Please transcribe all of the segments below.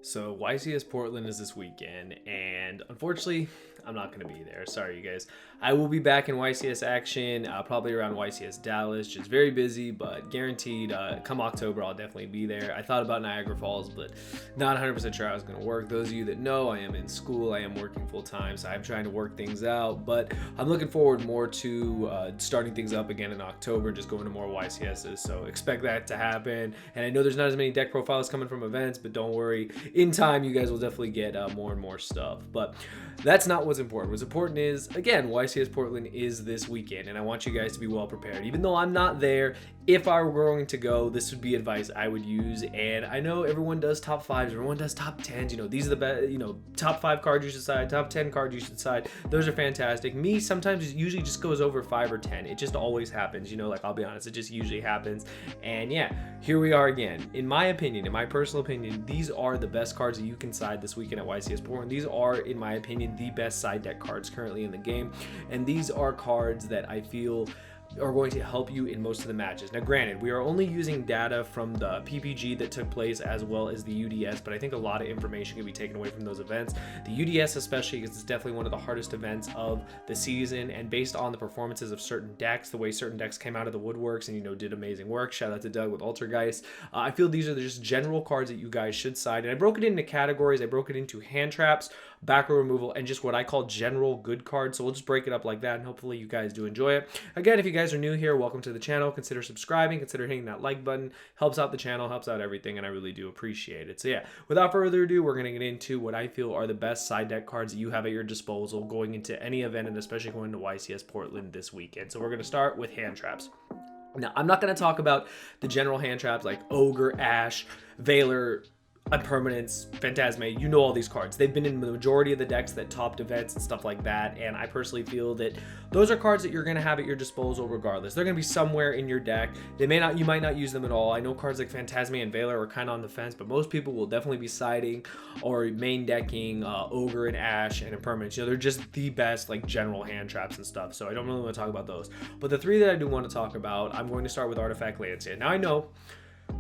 So YCS Portland is this weekend, and unfortunately, I'm not going to be there. Sorry, you guys. I will be back in YCS action, probably around YCS Dallas. Just very busy, but guaranteed. Come October, I'll definitely be there. I thought about Niagara Falls, but not 100% sure I was going to work. Those of you that know, I am in school. I am working full time, so I'm trying to work things out. But I'm looking forward more to starting things up again in October and just going to more YCSs. So expect that to happen. And I know there's not as many deck profiles coming from events, but don't worry. In time, you guys will definitely get more and more stuff. But that's not what's important. What's important is, again, YCS Portland is this weekend, and I want you guys to be well prepared. Even though I'm not there, if I were going to go, this would be advice I would use. And I know everyone does top fives, everyone does top tens. These are the best. Top 5 cards you should side, top 10 cards you should side. Those are fantastic. Me, sometimes it usually just goes over 5 or 10. It just always happens. Like, I'll be honest, it just usually happens. And yeah, here we are again. In my opinion, in my personal opinion, these are the best cards that you can side this weekend at YCS Portland. These are, in my opinion, the best side deck cards currently in the game, and these are cards that I feel are going to help you in most of the matches. Now granted, we are only using data from the PPG that took place as well as the UDS, but I think a lot of information can be taken away from those events. The UDS especially, because it's definitely one of the hardest events of the season, and based on the performances of certain decks, the way certain decks came out of the woodworks and did amazing work. Shout out to Doug with Altergeist. I feel these are just general cards that you guys should side, and I broke it into categories. I broke it into hand traps, back row removal, and just what I call general good cards. So we'll just break it up like that, and hopefully you guys do enjoy it. Again, if you guys are new here, welcome to the channel. Consider subscribing, consider hitting that like button. Helps out the channel, helps out everything, and I really do appreciate it. So yeah, without further ado, we're going to get into what I feel are the best side deck cards that you have at your disposal going into any event, and especially going to YCS Portland this weekend. So we're going to start with hand traps. Now, I'm not going to talk about the general hand traps like Ogre, Ash, Veiler, Impermanence, Phantasme. All these cards. They've been in the majority of the decks that topped events and stuff like that, and I personally feel that those are cards that you're going to have at your disposal regardless. They're going to be somewhere in your deck. You might not use them at all. I know cards like Phantasme and Veiler are kind of on the fence, but most people will definitely be siding or main decking Ogre and Ash and Impermanence. They're just the best like general hand traps and stuff, so I don't really want to talk about those. But the 3 that I do want to talk about, I'm going to start with Artifact Lancia. Now I know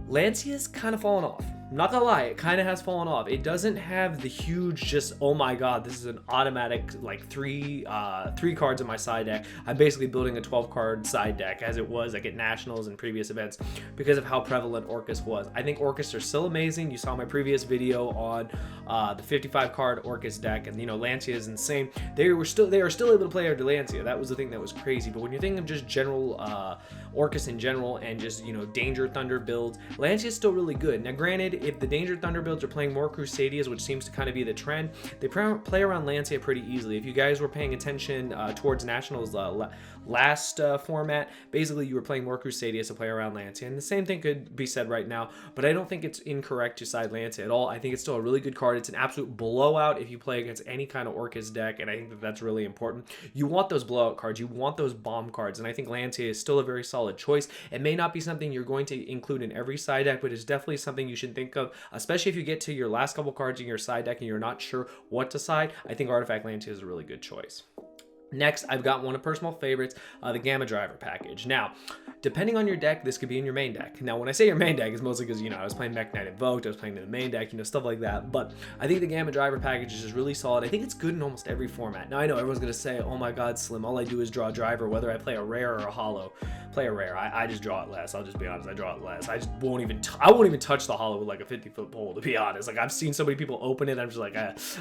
Lancia's kind of fallen off. I'm not gonna lie, it kind of has fallen off. It doesn't have the huge just, oh my god, this is an automatic like three cards in my side deck. I'm basically building a 12 card side deck as it was like at nationals and previous events because of how prevalent Orcus was. I think Orcus are still amazing. You saw my previous video on the 55 card Orcus deck, and Lancia is insane. They are still able to play under Lancia. That was the thing that was crazy. But when you're thinking of just general Orcus in general and just Danger Thunder builds, Lancia is still really good. Now granted, if the Danger Thunder builds are playing more Crusadias, which seems to kind of be the trend, they play around Lancia pretty easily. If you guys were paying attention towards Nationals last format, basically you were playing more Crusadias to play around Lancia, and the same thing could be said right now, but I don't think it's incorrect to side Lancia at all. I think it's still a really good card. It's an absolute blowout if you play against any kind of Orcus deck, and I think that that's really important. You want those blowout cards, you want those bomb cards, and I think Lancia is still a very solid choice. It may not be something you're going to include in every side deck, but it's definitely something you should think of, especially if you get to your last couple cards in your side deck and you're not sure what to side. I think Artifact Lancia is a really good choice. Next, I've got one of personal favorites, the Gamma Driver package. Now, depending on your deck, this could be in your main deck. Now, when I say your main deck, it's mostly because, I was playing Mech Knight Invoked, I was playing in the main deck, stuff like that. But I think the Gamma Driver package is just really solid. I think it's good in almost every format. Now, I know everyone's going to say, oh my god, Slim, all I do is draw a driver, whether I play a rare or a hollow. Play a rare. I just draw it less. I'll just be honest, I draw it less. I won't even touch the hollow with like a 50-foot pole, to be honest. Like, I've seen so many people open it, I'm just like,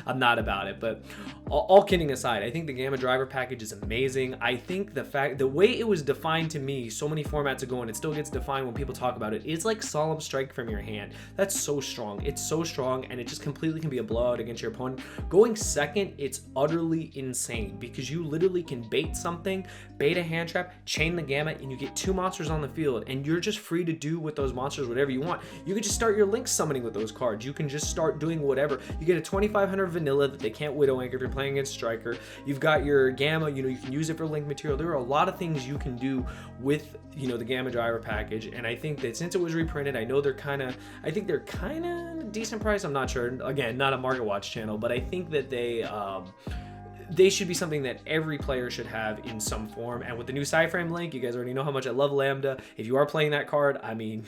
I'm not about it. But all kidding aside, I think the Gamma Driver package is amazing. I think the way it was defined to me so many formats ago, and it still gets defined when people talk about it, is like Solemn Strike from your hand. That's so strong. It's so strong, and it just completely can be a blowout against your opponent. Going second, it's utterly insane because you literally can bait something, bait a hand trap, chain the gamma, and you get 2 monsters on the field, and you're just free to do with those monsters whatever you want. You could just start your Link summoning with those cards. You can just start doing whatever. You get a 2500 vanilla that they can't Widow Anchor if you're playing against Striker. You've got your gamma, you can use it for Link material. There are a lot of things you can do with the Gamma Driver package, and I think that since it was reprinted, I know they're kind of a decent price. I'm not sure. Again, not a Market Watch channel, but I think that they should be something that every player should have in some form. And with the new Cyframe link, you guys already know how much I love Lambda. If you are playing that card, I mean,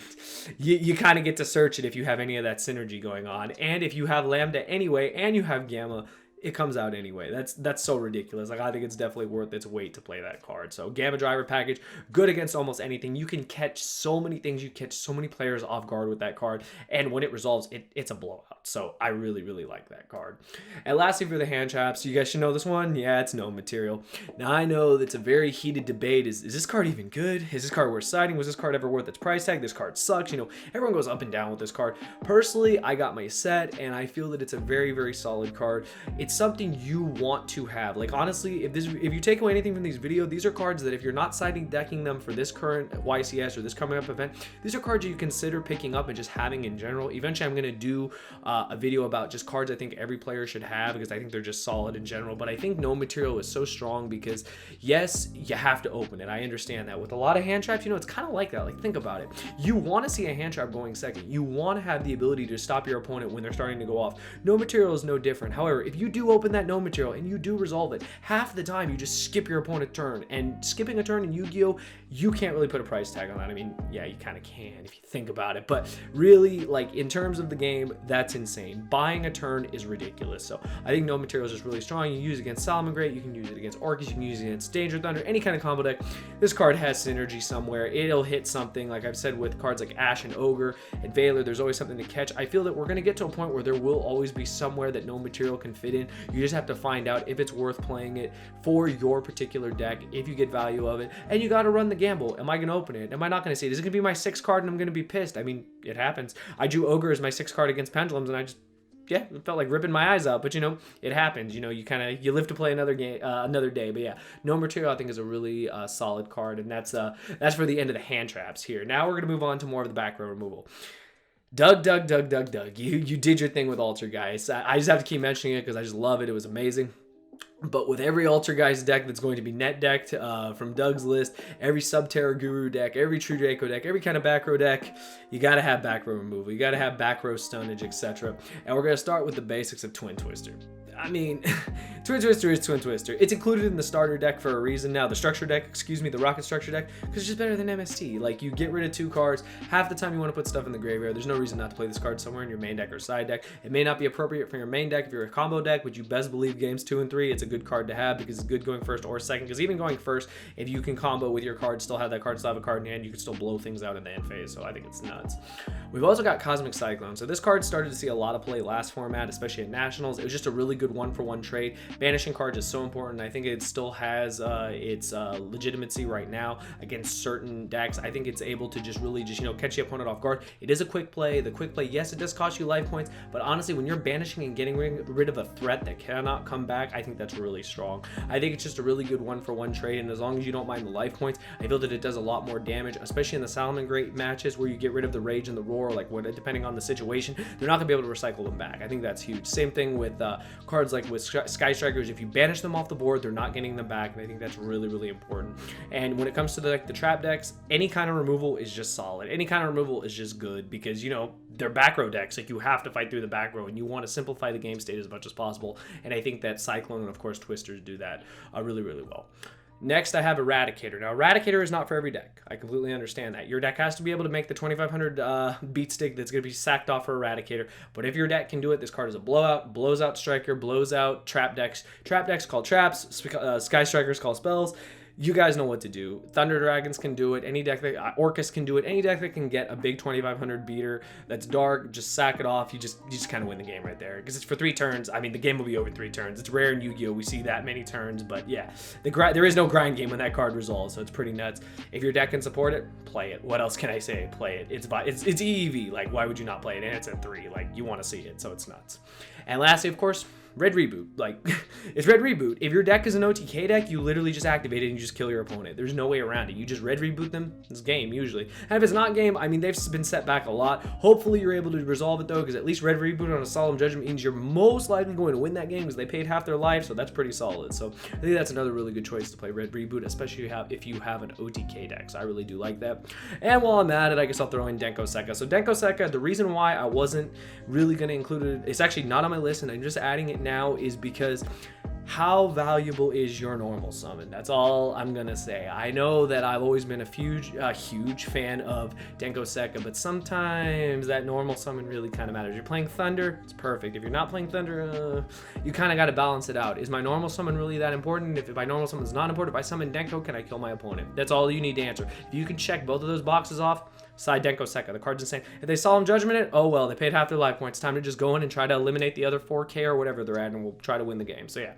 you kind of get to search it if you have any of that synergy going on. And if you have Lambda anyway, and you have Gamma, it comes out anyway. That's so ridiculous. Like, I think it's definitely worth its weight to play that card. So Gamma Driver package, good against almost anything. You can catch so many things. You catch so many players off guard with that card. And when it resolves, it's a blowout. So I really, really like that card. And lastly, for the hand traps, you guys should know this one. Yeah, it's no material. Now, I know that's a very heated debate. Is this card even good? Is this card worth siding? Was this card ever worth its price tag? This card sucks. You know, everyone goes up and down with this card. Personally, I got my set, and I feel that it's a very, very solid card. It's something you want to have. Like, honestly, if you take away anything from these videos, these are cards that if you're not siding decking them for this current YCS or this coming up event, these are cards you consider picking up and just having in general. Eventually, I'm going to do a video about just cards I think every player should have, because I think they're just solid in general. But I think no material is so strong because, yes, you have to open it. I understand that. With a lot of hand traps, you know, it's kind of like that. Like, think about it. You want to see a hand trap going second. You want to have the ability to stop your opponent when they're starting to go off. No material is no different. However, if you do open that no material and you do resolve it, half the time you just skip your opponent's turn. And skipping a turn in Yu-Gi-Oh, you can't really put a price tag on that. I mean, yeah, you kind of can if you think about it, but really, like, in terms of the game, that's insane. Buying a turn is ridiculous. So I think no material is just really strong. You can use it against Salamangreat, you can use it against Orcus, you can use it against Danger Thunder, any kind of combo deck. This card has synergy somewhere. It'll hit something. Like I've said with cards like Ash and Ogre and Valor, there's always something to catch. I feel that we're going to get to a point where there will always be somewhere that no material can fit in. You just have to find out if it's worth playing it for your particular deck, if you get value of it, and you got to run the gamble. Am I going to open it? Am I not going to see it? Is it going to be my 6th card and I'm going to be pissed? I mean, it happens. I drew Ogre as my 6th card against Pendulums, and I just, yeah, it felt like ripping my eyes out. But, you know, it happens. You know, you live to play another game, another day. But yeah, no material I think is a really solid card, and that's for the end of the hand traps here. Now we're going to move on to more of the back row removal. Doug. You did your thing with Alter, guys. I just have to keep mentioning it because I just love it. It was amazing. But with every Alter Guys deck that's going to be net decked from Doug's list, every Subterra Guru deck, every True Draco deck, every kind of back row deck, you got to have back row removal. You got to have back row stunnage, etc. And we're going to start with the basics of Twin Twister. I mean, Twin Twister is Twin Twister. It's included in the starter deck for a reason. Now, the structure deck, the rocket structure deck, because it's just better than MST. Like, you get rid of 2 cards. Half the time you want to put stuff in the graveyard. There's no reason not to play this card somewhere in your main deck or side deck. It may not be appropriate for your main deck if you're a combo deck, but you best believe games 2 and 3, it's a good card to have because it's good going first or second. Because even going first, if you can combo with your card, still have that card, still have a card in hand, you can still blow things out in the end phase. So I think it's nuts. We've also got Cosmic Cyclone. So this card started to see a lot of play last format, especially at Nationals. It was just a really good 1-for-1 trade. Banishing cards is so important. I think it still has its legitimacy right now against certain decks. I think it's able to just really catch the opponent off guard. It is a quick play. The quick play, yes, it does cost you life points, but honestly, when you're banishing and getting rid of a threat that cannot come back, I think that's really strong. I think it's just a really good 1-for-1 trade, and as long as you don't mind the life points, I feel that it does a lot more damage, especially in the Salamangreat matches where you get rid of the Rage and the Roar, depending on the situation, they're not going to be able to recycle them back. I think that's huge. Same thing with cards like with Sky Strikers. If you banish them off the board, they're not getting them back, and I think that's really, really important. And when it comes to the trap decks, any kind of removal is just solid. Any kind of removal is just good because, you know, they're back row decks. Like, you have to fight through the back row, and you want to simplify the game state as much as possible. And I think that Cyclone and, of course, Twisters do that really, really well. Next, I have Eradicator. Now, Eradicator is not for every deck. I completely understand that. Your deck has to be able to make the 2,500 beat stick that's going to be sacked off for Eradicator. But if your deck can do it, this card is a blowout. Blows out Striker, blows out Trap decks. Trap decks called traps. Sky Strikers call spells. You guys know what to do. Thunder Dragons can do it. Any deck that Orcus can do it. Any deck that can get a big 2,500 beater that's dark, just sack it off. You just kind of win the game right there because it's for 3 turns. I mean, the game will be over 3 turns. It's rare in Yu-Gi-Oh! We see that many turns, but yeah, there is no grind game when that card resolves, so it's pretty nuts. If your deck can support it, play it. What else can I say? Play it. It's EEV. Like, why would you not play it? And it's at 3. Like, you want to see it, so it's nuts. And lastly, of course, Red Reboot. Like, it's Red Reboot. If your deck is an OTK deck, you literally just activate it and you just kill your opponent. There's no way around it. You just Red Reboot them. It's game, usually. And if it's not game, I mean, they've been set back a lot. Hopefully, you're able to resolve it, though, because at least Red Reboot on a Solemn Judgment means you're most likely going to win that game because they paid half their life, so that's pretty solid. So I think that's another really good choice to play Red Reboot, especially if you have an OTK deck. So I really do like that. And while I'm at it, I guess I'll throw in Denko Sekka. So Denko Sekka, the reason why I wasn't really going to include it, it's actually not on my list, and I'm just adding it now, is because how valuable is your normal summon? That's all I'm gonna say. I know that I've always been a huge fan of Denko Sekka, but sometimes that normal summon really kind of matters. You're playing Thunder, it's perfect. If you're not playing Thunder, you kind of got to balance it out. Is my normal summon really that important? If my normal summon is not important, if I summon Denko, can I kill my opponent? That's all you need to answer. If you can check both of those boxes off, side Denko Sekka. The card's insane. If they Solemn Judgment it, oh well, they paid half their life points. Time to just go in and try to eliminate the other 4K or whatever they're at, and we'll try to win the game. So yeah,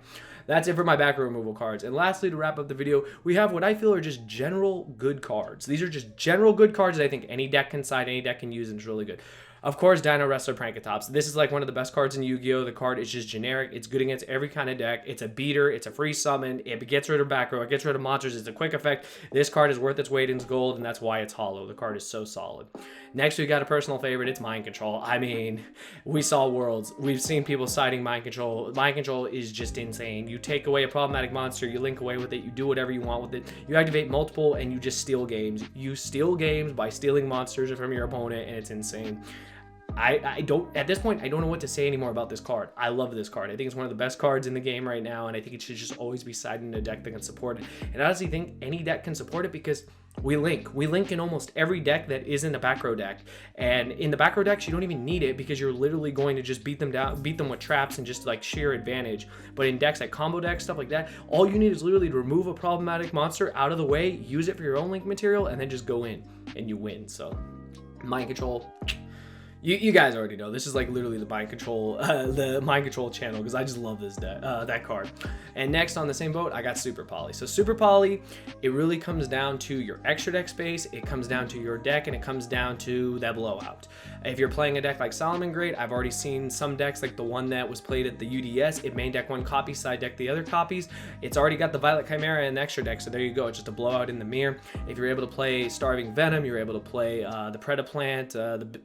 that's it for my back row removal cards. And lastly, to wrap up the video, we have what I feel are just general good cards. These are just general good cards that I think any deck can side, any deck can use, and it's really good. Of course, Dino Wrestler Prankatops. This is like one of the best cards in Yu-Gi-Oh! The card is just generic. It's good against every kind of deck. It's a beater. It's a free summon. It gets rid of back row. It gets rid of monsters. It's a quick effect. This card is worth its weight in gold, and that's why it's hollow. The card is so solid. Next, we got a personal favorite. It's Mind Control. I mean, we saw Worlds. We've seen people citing Mind Control. Mind Control is just insane. You take away a problematic monster. You link away with it. You do whatever you want with it. You activate multiple, and you just steal games. You steal games by stealing monsters from your opponent, and it's insane. I don't, at this point, I don't know what to say anymore about this card. I love this card. I think it's one of the best cards in the game right now, and I think it should just always be sided in a deck that can support it. And I honestly think any deck can support it because we link. We link in almost every deck that isn't a back row deck. And in the back row decks, you don't even need it because you're literally going to just beat them down, beat them with traps and just like sheer advantage. But in decks like combo decks, stuff like that, all you need is literally to remove a problematic monster out of the way, use it for your own link material, and then just go in and you win. So Mind Control. You guys already know this is like literally the Mind Control channel because I just love this that card. And next on the same boat, I got Super Poly. So Super Poly, it really comes down to your extra deck space, it comes down to your deck, and it comes down to that blowout. If you're playing a deck like Solomon Great, I've already seen some decks like the one that was played at the UDS. It main deck one copy, side deck the other copies. It's already got the Violet Chimera and the extra deck, so there you go. It's just a blowout in the mirror. If you're able to play Starving Venom, you're able to play the Predaplant,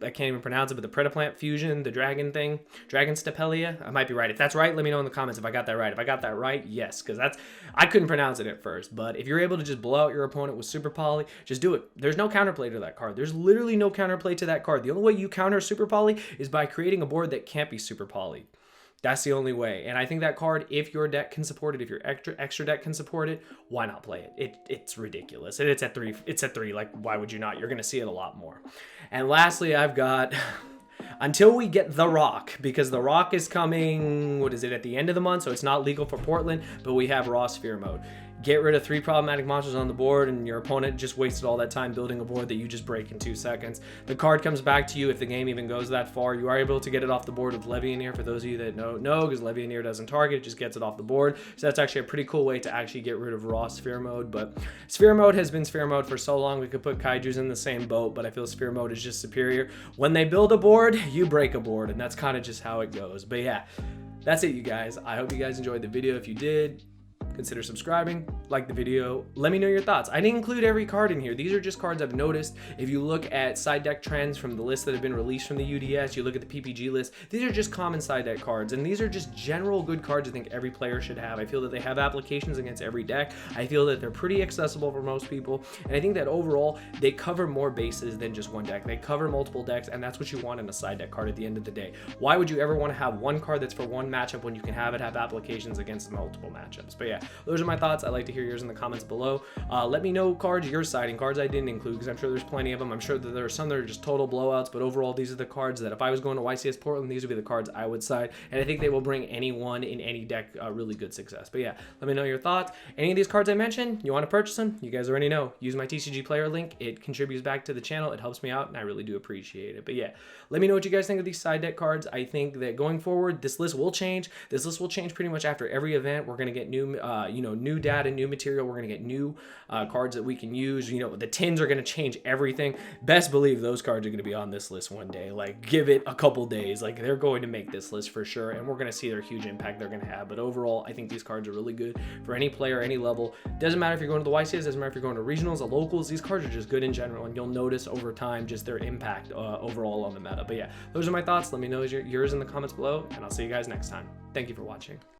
I can't even pronounce it, but the Predaplant fusion, the dragon thing, Dragon Stapelia. I might be right. If that's right, let me know in the comments if I got that right. If I got that right, yes, because I couldn't pronounce it at first. But if you're able to just blow out your opponent with Super Poly, just do it. There's no counterplay to that card. There's literally no counterplay to that card. The only way you counter Super Poly is by creating a board that can't be Super Poly. That's the only way. And I think that card, if your deck can support it, if your extra deck can support it, why not play it? It's ridiculous. And it's at 3. It's at 3. Like, why would you not? You're going to see it a lot more. And lastly, I've got until we get The Rock, because The Rock is coming, what is it, at the end of the month, so it's not legal for Portland, but we have Raw Sphere mode. Get rid of 3 problematic monsters on the board, and your opponent just wasted all that time building a board that you just break in 2 seconds. The card comes back to you if the game even goes that far. You are able to get it off the board with Levianeer, for those of you that don't know, because Levianeer doesn't target, it just gets it off the board. So that's actually a pretty cool way to actually get rid of Raw Sphere mode. But Sphere mode has been Sphere mode for so long, we could put Kaijus in the same boat, but I feel Sphere mode is just superior. When they build a board, you break a board, and that's kind of just how it goes. But yeah, that's it, you guys. I hope you guys enjoyed the video. If you did, consider subscribing, like the video, let me know your thoughts. I didn't include every card in here. These are just cards I've noticed. If you look at side deck trends from the lists that have been released from the UDS, you look at the PPG list, these are just common side deck cards, and these are just general good cards I think every player should have. I feel that they have applications against every deck. I feel that they're pretty accessible for most people, and I think that overall, they cover more bases than just one deck. They cover multiple decks, and that's what you want in a side deck card at the end of the day. Why would you ever want to have one card that's for one matchup when you can have it have applications against multiple matchups? But yeah, those are my thoughts. I'd like to hear yours in the comments below. Let me know cards you're siding, cards I didn't include, because I'm sure there's plenty of them. I'm sure that there are some that are just total blowouts, but overall, these are the cards that if I was going to YCS Portland, these would be the cards I would side, and I think they will bring anyone in any deck really good success. But yeah, let me know your thoughts. Any of these cards I mentioned, you want to purchase them, you guys already know. Use my TCG player link. It contributes back to the channel. It helps me out, and I really do appreciate it. But yeah, let me know what you guys think of these side deck cards. I think that going forward, this list will change. This list will change pretty much after every event. We're going to get new, new data, new material. We're going to get new cards that we can use. The tins are going to change everything. Best believe those cards are going to be on this list one day. Like, give it a couple days. Like, they're going to make this list for sure, and we're going to see their huge impact they're going to have. But overall, I think these cards are really good for any player, any level. Doesn't matter if you're going to the YCS, doesn't matter if you're going to regionals or locals. These cards are just good in general, and you'll notice over time just their impact overall on the meta. But yeah, those are my thoughts. Let me know yours in the comments below, and I'll see you guys next time. Thank you for watching.